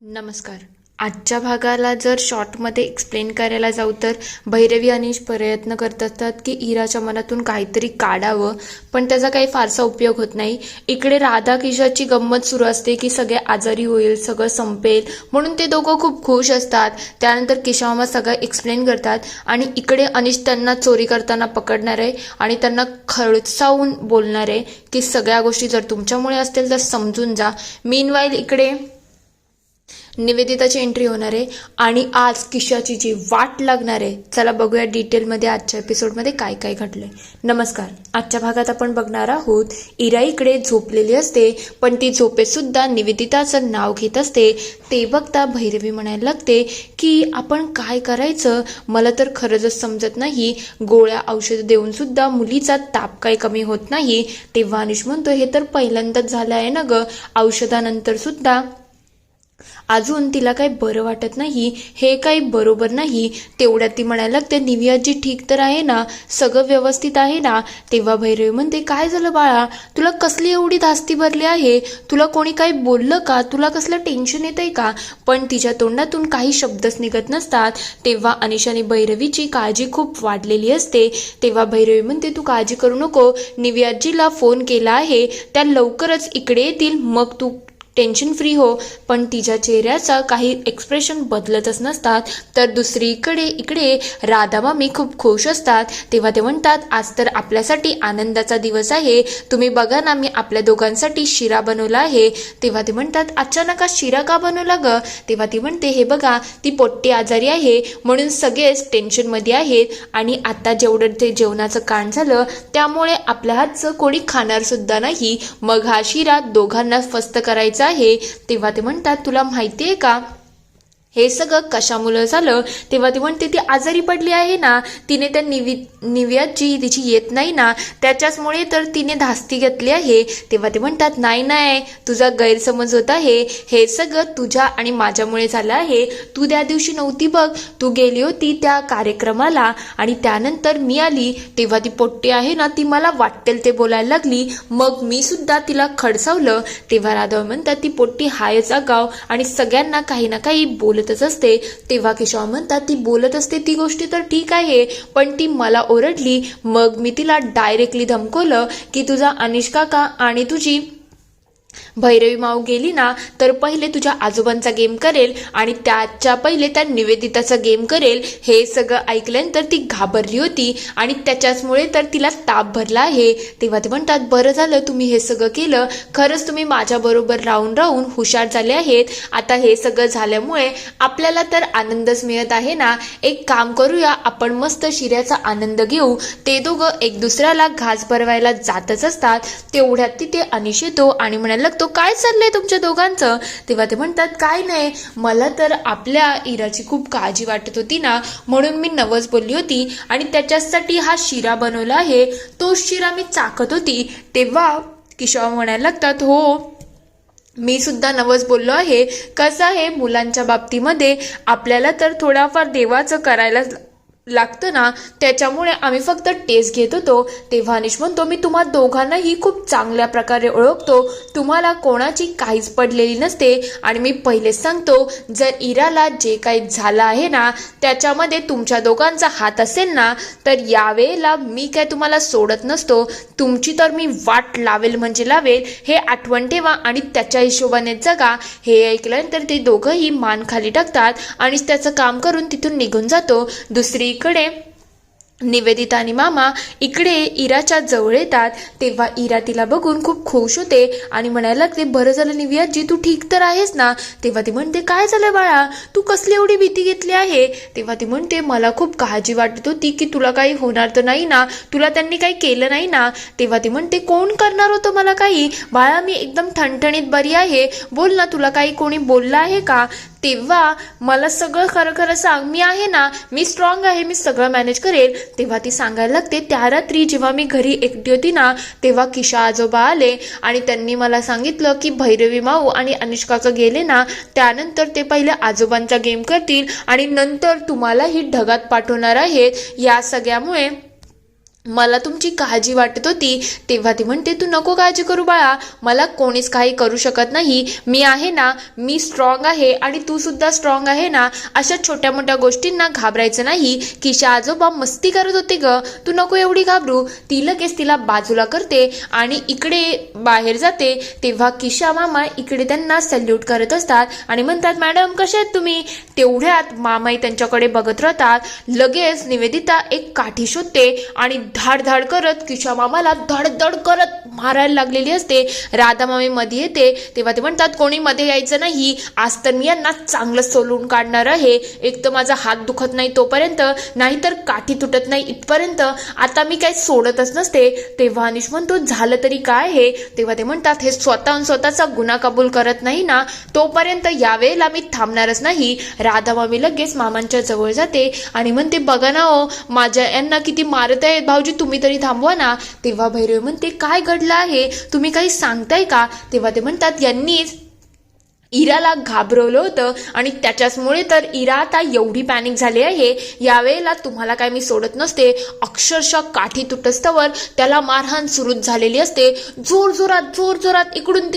नमस्कार. आजच्या भागाला जर शॉर्टमध्ये एक्सप्लेन करायला जाऊ तर भैरवी अनिश प्रयत्न करत असतात की इराच्या मनातून काहीतरी काढावं, पण त्याचा काही फारसा उपयोग होत नाही. इकडे राधा किशाची गंमत सुरू असते की सगळे आजारी होईल, सगळं संपेल, म्हणून ते दोघं खूप खुश असतात. त्यानंतर किशामामा सगळं एक्सप्लेन करतात आणि इकडे अनिश त्यांना चोरी करताना पकडणार आहे आणि त्यांना खडसावून बोलणार आहे की सगळ्या गोष्टी जर तुमच्यामुळे असतील तर समजून जा. मीनवाईल इकडे निवेदिताची एंट्री होणार आहे आणि आज किशाची जी वाट लागणार आहे, चला बघूया डिटेलमध्ये आजच्या एपिसोडमध्ये काय काय घडलंय. नमस्कार. आजच्या भागात आपण बघणार आहोत इरा इकडे झोपलेली असते, पण ती झोपेत सुद्धा निवेदिताचं नाव घेत असते. ते बघता भैरवी म्हणायला लागते की आपण काय करायचं, मला तर खरंच समजत नाही. गोळ्या औषध देऊन सुद्धा मुलीचा ताप काही कमी होत नाही. तेव्हा अनिश म्हणतो हे तर पहिल्यांदाच झालं आहे ना ग, औषधानंतर सुद्धा अजून तिला काही बरं वाटत नाही, हे काही बरोबर नाही. तेवढ्यात ती म्हणायला लागते निवियाजी ठीक तर आहे ना, सगळं व्यवस्थित आहे ना. तेव्हा भैरवी म्हणते काय झालं बाळा, तुला कसली एवढी धास्ती भरली आहे, तुला कोणी काही बोललं का, तुला कसलं टेन्शन येतंय का. पण तिच्या तोंडातून काही शब्दच निघत नसतात. तेव्हा अनिश आणि भैरवीची काळजी खूप वाढलेली असते. तेव्हा भैरवी म्हणते तू काळजी करू नको, निवियाजीला फोन केला आहे, त्या लवकरच इकडे येतील, मग तू टेन्शन फ्री हो. पण तिच्या चेहऱ्याचा काही एक्सप्रेशन बदलतच नसतात. तर दुसरीकडे इकडे राधा मामी खूप खुश असतात. तेव्हा ते म्हणतात आज तर आपल्यासाठी आनंदाचा दिवस आहे, तुम्ही बघा ना मी आपल्या दोघांसाठी शिरा बनवला आहे. तेव्हा ते म्हणतात अचानक हा शिरा का बनवला ग. तेव्हा ती म्हणते हे बघा ती पोट्टी आजारी आहे म्हणून सगळेच टेन्शनमध्ये आहेत आणि आता जेवढं ते जेवणाचं कांड झालं त्यामुळे आपल्या हातचं कोणी खाणार सुद्धा नाही, मग हा शिरा दोघांना फस्त करायचा आहे. तेव्हा ते म्हणतात तुला माहितीये का हे सगळं कशामुळे झालं. तेव्हा ती म्हणते ती आजारी पडली आहे ना, तिने त्या निवियाची तिची येत नाही ना, त्याच्याचमुळे तर तिने धास्ती घेतली आहे. तेव्हा ते म्हणतात नाही नाही तुझा गैरसमज होत आहे, हे सगळं तुझ्या आणि माझ्यामुळे झालं आहे. तू त्या दिवशी नव्हती बघ, तू गेली होती त्या कार्यक्रमाला आणि त्यानंतर मी आली तेव्हा ती पोट्टी आहे ना ती मला वाटेल ते बोलायला लागली, मग मी सुद्धा तिला खडसावलं. तेव्हा राधा म्हणतात ती पोट्टी हायच आगाव आणि सगळ्यांना काही ना काही बोलतच असते. तेव्हा केशव म्हणतात ती बोलत असते ती गोष्टी तर ठीक आहे, पण ती मला ओरडली, मग मी तिला डायरेक्टली धमकवलं की तुझा अनिश काका आणि तुझी भैरवी माऊ गेली ना तर पहिले तुझ्या आजोबांचा गेम करेल आणि त्याच्या पहिले त्या निवेदिताचा गेम करेल. हे सगळं ऐकल्यानंतर ती घाबरली होती आणि त्याच्याचमुळे तर तिला ताप भरला आहे. तेव्हा ते म्हणतात बरं झालं तुम्ही हे सगळं केलं, खरंच तुम्ही माझ्याबरोबर राहून राहून हुशार झाले आहेत. आता हे सगळं झाल्यामुळे आपल्याला तर आनंदच मिळत आहे ना, एक काम करूया आपण मस्त शिऱ्याचा आनंद घेऊ. ते दोघं एक दुसऱ्याला घास भरवायला जातच असतात. तेवढ्यात तिथे अनिश येतो आणि म्हणायला लागतो काय चाललंय तुमच्या दोघांचं. तेव्हा ते म्हणतात काय नाही, मला तर आपल्या इराची खूप काळजी वाटत होती ना, म्हणून मी नवस बोलली होती आणि त्याच्यासाठी हा शिरा बनवला आहे. तो शिरा मी चाकत होती. तेव्हा किशोर म्हणायला लागतात हो मी सुद्धा नवस बोललो आहे. कसं आहे मुलांच्या बाबतीमध्ये आपल्याला तर थोडाफार देवाचं करायला लागतं ना, त्याच्यामुळे आम्ही फक्त टेस्ट घेत होतो. तेव्हा अनिश म्हणतो मी तुम्हा दोघांनाही खूप चांगल्या प्रकारे ओळखतो, तुम्हाला कोणाची काहीच पडलेली नसते आणि मी पहिलेच सांगतो जर इराला जे काही झालं आहे ना त्याच्यामध्ये तुमच्या दोघांचा हात असेल ना तर यावेळेला मी काय तुम्हाला सोडत नसतो, तुमची तर मी वाट लावेल म्हणजे लावेल, हे आठवण ठेवा आणि त्याच्या हिशोबाने जगा. हे ऐकल्यानंतर ते दोघंही मान खाली टाकतात आणि त्याचं काम करून तिथून निघून जातो. इकडे निवेदिता आणि मामा इकडे इराच्या जवळ येतात. तेव्हा इरा तिला बघून खूप खुश होते आणि म्हणायला लागते बरं झालं निवियाजी तू ठीक तर आहेस ना. तेव्हा ती म्हणते काय झालं बाळा, तू कसली एवढी भीती घेतली आहे. तेव्हा ती म्हणते मला खूप काळजी वाटत होती की तुला काही होणार तर नाही ना, तुला त्यांनी काही केलं नाही ना. तेव्हा ती म्हणते कोण करणार होतं मला काही, बाळा मी एकदम ठणठणीत बरी आहे, बोल ना तुला काही कोणी बोललं आहे का. तेव्हा मला सगळं खरं खरं सांग, मी आहे ना, मी स्ट्रॉंग आहे, मी सगळं मॅनेज करेल. तेव्हा ती सांगायला लागते त्या रात्री जेव्हा मी घरी एकटी होती ना तेव्हा किशा आजोबा आले आणि त्यांनी मला सांगितलं की भैरवी माऊ आणि अनिश काका गेले ना त्यानंतर ते पहिले आजोबांचा गेम करतील आणि नंतर तुम्हालाही ढगात पाठवणार आहेत. या सगळ्यामुळे मला तुमची काळजी वाटत होती. तेव्हा ती म्हणते तू नको काळजी करू बाळा, मला कोणीच काही करू शकत नाही, मी आहे ना, मी स्ट्रॉंग आहे आणि तू सुद्धा स्ट्रॉंग आहे ना, अशा छोट्या मोठ्या गोष्टींना घाबरायचं नाही. किशा आजोबा मस्ती करत होते ग, तू नको एवढी घाबरू. ती लगेच तिला बाजूला करते आणि इकडे बाहेर जाते. तेव्हा किशा मामा इकडे त्यांना सल्यूट करत असतात आणि म्हणतात मॅडम कसे आहेत तुम्ही. तेवढ्यात मामाही त्यांच्याकडे बघत राहतात. लगेच निवेदिता एक काठी शोधते आणि धाड धाड करत किशा मामाला धडधड करत मारायला लागलेली असते. राधा मामी मध्ये येते. तेव्हा ते म्हणतात कोणी मध्ये यायचं नाही, आज तर मी यांना चांगलं सोलून काढणार आहे. एक तर माझा हात दुखत नाही तोपर्यंत, नाहीतर काठी तुटत नाही इथपर्यंत, आता मी काही सोडतच नसते. तेव्हा अनिश म्हणतो झालं तरी काय हे. तेव्हा ते म्हणतात हे स्वतःहून स्वतःचा गुन्हा कबूल करत नाही ना, तोपर्यंत यावेळेला मी थांबणारच नाही. राधा मामी लगेच मामांच्या जवळ जाते आणि म्हणते बघा ना हो, माझ्या यांना किती मारत आहेत भाऊजी, तुम्ही तरी थांबवा ना. तेव्हा भैरवी म्हणते काय घडलं आहे, तुम्ही काही सांगताय का. तेव्हा ते म्हणतात यांनीच इराला घाबरवलं होतं आणि त्याच्याचमुळे तर इरा आता एवढी पॅनिक झाली आहे. यावेळेला तुम्हाला काय मी सोडत नसते. अक्षरशः काठी तुटस्तवर त्याला मारहाण सुरूच झालेली असते. जोर जोरात इकडून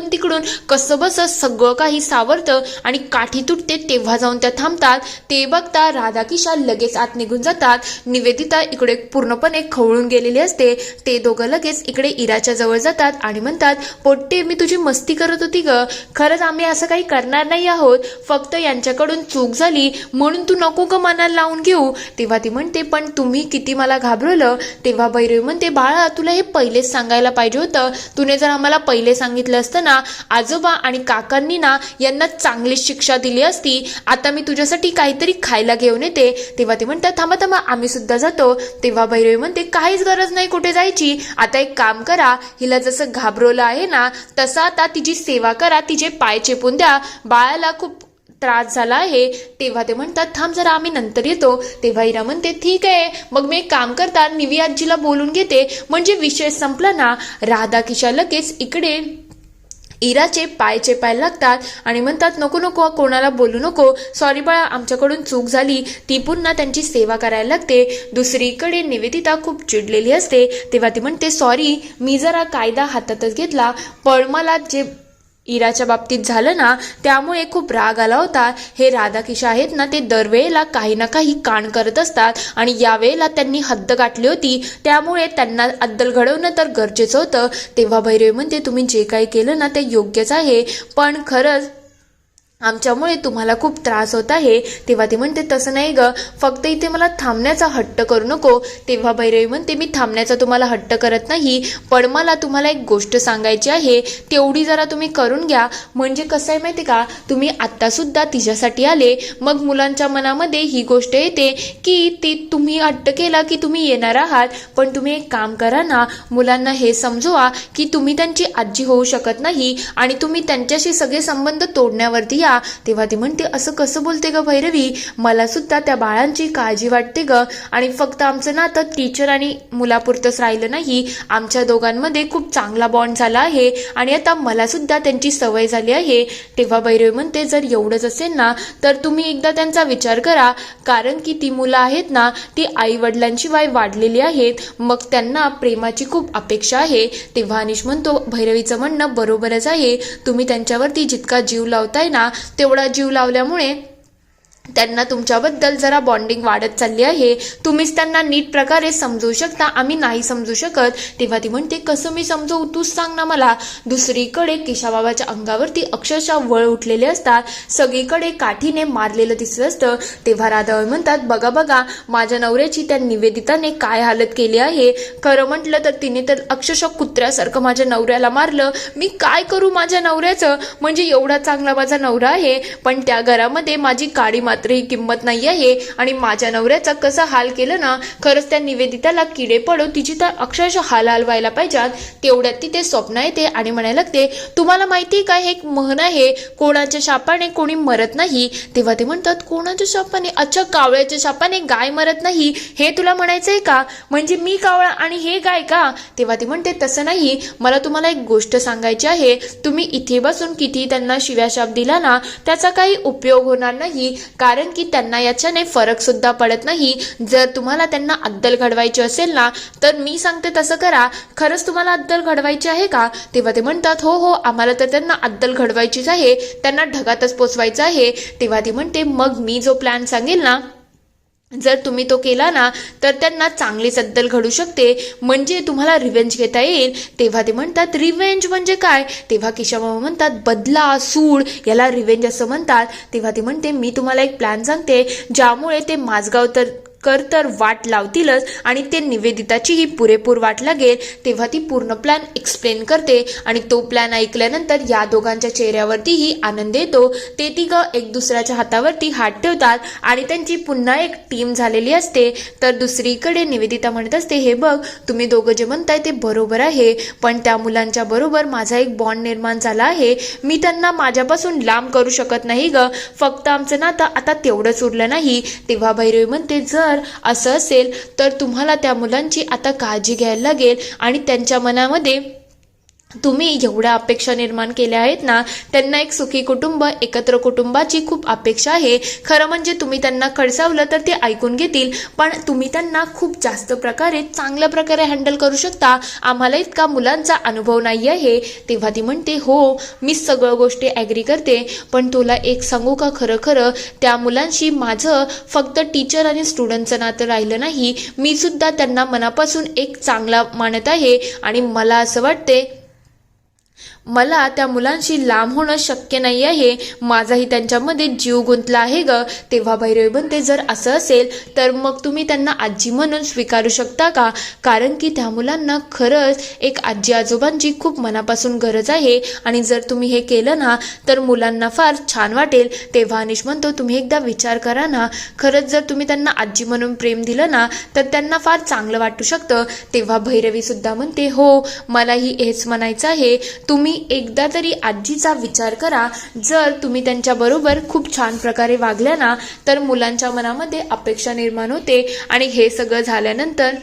तिकडून कसं बस सगळं काही सावरतं आणि काठी तुटते. तेव्हा जाऊन त्या थांबतात. ते बघता राधा किशा लगेच आत निघून जातात. निवेदिता इकडे पूर्णपणे खवळून गेलेली असते. ते दोघं लगेच इकडे इराच्या जवळ जातात आणि म्हणतात पोट्टे मी तुझी मस्ती करत होती ग, खरंच आम्ही असं काही करणार नाही आहोत, फक्त यांच्याकडून चूक झाली म्हणून तू नको ग मनाला लावून घेऊ. तेव्हा ती म्हणते पण तुम्ही किती मला घाबरवलं. तेव्हा भैरवी म्हणते बाळा तुला हे पहिलेच सांगायला पाहिजे होतं, तुने जर आम्हाला पहिले सांगितलं असतं ना, आजोबा आणि काकांनी ना यांना चांगली शिक्षा दिली असती. आता मी तुझ्यासाठी काहीतरी खायला घेऊन येते. तेव्हा ते म्हणतात थांबा आम्ही सुद्धा जातो. तेव्हा भैरवी म्हणते काहीच गरज नाही कुठे जायची, आता एक काम करा, हिला जसं घाबरवलं आहे ना तसं आता तिची सेवा करा, तिचे पाय चेपून द्या, बाळाला खूप त्रास झाला आहे. तेव्हा ते म्हणतात थांब जरा आम्ही नंतर येतो. तेव्हा इरा म्हणते ठीक आहे, मग मी एक काम करता निवी आजीला बोलून घेते, म्हणजे विषय संपला ना. राधा किशा लगेच इकडे इराचे पाय चेपायला लागतात आणि म्हणतात नको कोणाला बोलू नको, सॉरी बाळा आमच्याकडून चूक झाली. ती पुन्हा त्यांची सेवा करायला लागते. दुसरीकडे निवेदिता खूप चिडलेली असते. तेव्हा ती म्हणते सॉरी मी जरा कायदा हातातच घेतला, पण मला जे इराच्या बाबतीत झालं ना त्यामुळे खूप राग आला होता. हे राधा किशा आहेत ना ते दरवेळेला काही ना काही कांड करत असतात आणि यावेळेला त्यांनी हद्द गाठली होती, त्यामुळे त्यांना अद्दल घडवणं तर गरजेचं होतं. तेव्हा भैरवी म्हणते तुम्ही जे काही केलं ना ते योग्यच आहे, पण खरंच आमच्यामुळे तुम्हाला खूप त्रास होत आहे. तेव्हा ती म्हणते तसं नाही ग, फक्त इथे मला थांबण्याचा हट्ट करू नको. तेव्हा भैरवी म्हणते मी थांबण्याचा तुम्हाला हट्ट करत नाही, पण मला तुम्हाला एक गोष्ट सांगायची आहे, तेवढी जरा तुम्ही करून घ्या. म्हणजे कसं आहे माहिती का, तुम्ही आत्तासुद्धा तिच्यासाठी आले, मग मुलांच्या मनामध्ये ही गोष्ट येते की ती तुम्ही हट्ट केला की तुम्ही येणार आहात, पण तुम्ही एक काम करा ना, मुलांना हे समजवा की तुम्ही त्यांची आजी होऊ शकत नाही आणि तुम्ही त्यांच्याशी सगळे संबंध तोडण्यावरती या. तेव्हा ती म्हणते असं कसं बोलते ग भैरवी, मला सुद्धा त्या बाळांची काळजी वाटते ग, आणि फक्त आमचं नातं टीचर आणि मुलापुरतंच राहिलं नाही, आमच्या दोघांमध्ये खूप चांगला बॉन्ड झाला आहे आणि आता मला सुद्धा त्यांची सवय झाली आहे. तेव्हा भैरवी म्हणते जर एवढंच असेल ना तर तुम्ही एकदा त्यांचा विचार करा, कारण की ती मुलं आहेत ना ती आई वडिलांशिवाय वाढलेली आहेत, मग त्यांना प्रेमाची खूप अपेक्षा आहे. तेव्हा अनिश म्हणतो भैरवीचं म्हणणं बरोबरच आहे, तुम्ही त्यांच्यावरती जितका जीव लावताय ना तेवढा जीव लावल्यामुळे त्यांना तुमच्याबद्दल जरा बॉन्डिंग वाढत चालली आहे. तुम्हीच त्यांना नीट प्रकारे समजू शकता, आम्ही नाही समजू शकत. तेव्हा ती म्हणते कसं मी समजवू, तूच सांग ना मला. दुसरीकडे केशाबाबाच्या अंगावरती अक्षरशः वळ उठलेले असतात, सगळीकडे काठीने मारलेलं दिसत असतं. तेव्हा राधाबाई म्हणतात बघा माझ्या नवऱ्याची त्या निवेदिताने काय हालत केली आहे. खरं म्हटलं तर तिने तर अक्षरशः कुत्र्यासारखं माझ्या नवऱ्याला मारलं. मी काय करू माझ्या नवऱ्याचं, म्हणजे एवढा चांगला माझा नवरा आहे, पण त्या घरामध्ये माझी काडी मात्र ही किंमत नाही आहे आणि माझ्या नवऱ्याचा कसा हाल केलं ना, खरंच त्या निवेदिताला किडे पडो, तिची तर अक्षरशः हाल व्हायला पाहिजेत. तेवढ्यात तिथे स्वप्न येते आणि म्हणायला लागते तुम्हाला माहिती काय हे एक म्हण आहे, कोणाच्या शापाने कोणी मरत नाही. तेव्हा ते म्हणतात कोणाच्या शापाने, अच्छा कावळ्याच्या शापाने गाय मरत नाही हे तुला म्हणायचंय का, म्हणजे मी कावळा आणि हे गाय का. तेव्हा ती म्हणते तसं नाही, मला तुम्हाला एक गोष्ट सांगायची आहे, तुम्ही इथे बसून किती त्यांना शिव्याशाप दिला ना त्याचा काही उपयोग होणार नाही, कारण की त्यांना याच्याने फरक सुद्धा पडत नाही. जर तुम्हाला त्यांना अद्दल घडवायची असेल ना तर मी सांगते तसं करा. खरंच तुम्हाला अद्दल घडवायची आहे का? तेव्हा ते म्हणतात हो हो आम्हाला तर त्यांना अद्दल घडवायचीच आहे, त्यांना ढगातच पोचवायचं आहे. तेव्हा ती म्हणते मग मी जो प्लॅन सांगेल ना जर तुम्ही तो केला ना तर त्यांना चांगली अद्दल घडू शकते, म्हणजे तुम्हाला रिव्हेंज घेता येईल. तेव्हा ते म्हणतात रिव्हेंज म्हणजे काय? तेव्हा केशवमामा म्हणतात बदला, सूड, याला रिव्हेंज असं म्हणतात. तेव्हा ती म्हणते मी तुम्हाला एक प्लॅन सांगते ज्यामुळे ते माझगाव तर वाट लावतीलच आणि ते निवेदिताचीही पुरेपूर वाट लागेल. तेव्हा ती पूर्ण प्लॅन एक्सप्लेन करते आणि तो प्लॅन ऐकल्यानंतर या दोघांच्या चेहऱ्यावरतीही आनंद येतो. ते तिघं एक दुसऱ्याच्या हातावरती हात ठेवतात आणि त्यांची पुन्हा एक टीम झालेली असते. तर दुसरीकडे निवेदिता म्हणत असते हे बघ तुम्ही दोघं जे म्हणताय ते बरोबर आहे, पण त्या मुलांच्या बरोबर माझा एक बॉन्ड निर्माण झाला आहे. मी त्यांना माझ्यापासून लांब करू शकत नाही ग, फक्त आमचं नातं आता तेवढंच उरलं नाही. तेव्हा भैरवी म्हणते जर असं असेल तर तुम्हाला त्या मुलांची आता काळजी घ्यायला लागेल आणि त्यांच्या मनामध्ये तुम्ही एवढ्या अपेक्षा निर्माण केल्या आहेत ना, त्यांना एक सुखी कुटुंब, एकत्र कुटुंबाची खूप अपेक्षा आहे. खरं म्हणजे तुम्ही त्यांना खडसावलं तर ते ऐकून घेतील, पण तुम्ही त्यांना खूप जास्त प्रकारे चांगल्या प्रकारे हँडल करू शकता. आम्हाला इतका मुलांचा अनुभव नाही आहे. तेव्हा ती म्हणते हो मी सगळं गोष्टी ॲग्री करते, पण तुला एक सांगू का, खरं त्या मुलांशी माझं फक्त टीचर आणि स्टुडंटचं नातं राहिलं नाही, मी सुद्धा त्यांना मनापासून एक चांगला मानत आहे आणि मला असं वाटते मला त्या मुलांशी लांब होणं शक्य नाही आहे. माझाही त्यांच्यामध्ये जीव गुंतला आहे ग. तेव्हा भैरवी म्हणते जर असं असेल तर मग तुम्ही त्यांना आजी म्हणून स्वीकारू शकता का? कारण की त्या मुलांना खरंच एक आजी आजोबांची खूप मनापासून गरज आहे आणि जर तुम्ही हे केलं ना तर मुलांना फार छान वाटेल. तेव्हा अनिश म्हणतो तुम्ही एकदा विचार करा ना, खरंच जर तुम्ही त्यांना आजी म्हणून प्रेम दिलं ना तर त्यांना फार चांगलं वाटू शकतं. तेव्हा भैरवी सुद्धा म्हणते हो मलाही हेच म्हणायचं आहे, तुम्ही एकदा तरी आजीचा विचार करा. जर तुम्ही त्यांच्याबरोबर खूप छान प्रकारे वागल्या ना तर मुलांच्या मनामध्ये अपेक्षा निर्माण होते आणि हे सगळं झाल्यानंतर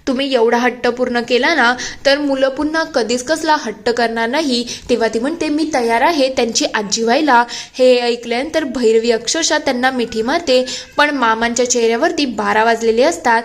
तुम्ही एवढा हट्ट पूर्ण केला ना तर मुलं पुन्हा कधीच कसला हट्ट करणार नाही. तेव्हा ती म्हणते मी तयार आहे त्यांची आजी व्हायला. हे ऐकल्यानंतर भैरवी अक्षरशः त्यांना मिठी मारते, पण मामांच्या चेहऱ्यावरती 12 वाजलेले असतात.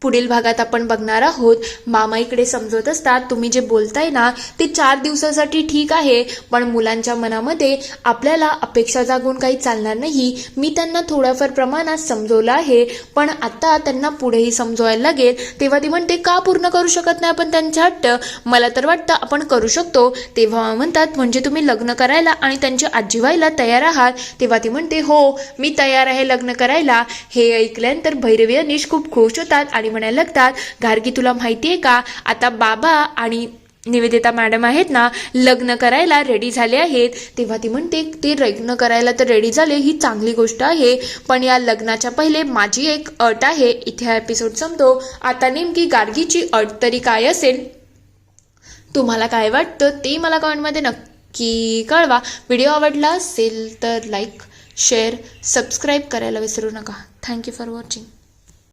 पुढील भागात आपण बघणार आहोत मामा इकडे समजवत असतात तुम्ही जे बोलताय ना ते 4 दिवसासाठी ठीक आहे, पण मुलांच्या मनामध्ये आपल्याला अपेक्षा जागून काही चालणार नाही. मी त्यांना थोड्याफार प्रमाणात समजवलं आहे, पण आता त्यांना पुढेही समजवायला लागेल. तेव्हा ती म्हणते का पूर्ण करू शकत नाही आपण त्यांच्या हट्ट? मला तर वाटतं आपण करू शकतो. तेव्हा म्हणतात म्हणजे तुम्ही लग्न करायला आणि त्यांची आजी व्हायला तयार आहात? तेव्हा ती म्हणते हो मी तयार आहे लग्न करायला. हे ऐकल्यानंतर भैरवी अनिश खूप खुश होतात आणि म्हणायला लागतात गार्गी तुला माहिती आहे का आता बाबा आणि निवेदिता मॅडम आहेत ना लग्न करायला रेडी झाले आहेत. तेव्हा ती म्हणते ते लग्न करायला तर रेडी झाले ही चांगली गोष्ट आहे, पण या लग्नाच्या पहिले माझी एक अट आहे. इथे हा एपिसोड संपतो. आता नेमकी गार्गीची अट तरी काय असेल तुम्हाला काय वाटतं ते मला कमेंटमध्ये नक्की कळवा. व्हिडिओ आवडला असेल तर लाईक शेअर सबस्क्राईब करायला विसरू नका. Thank you for watching.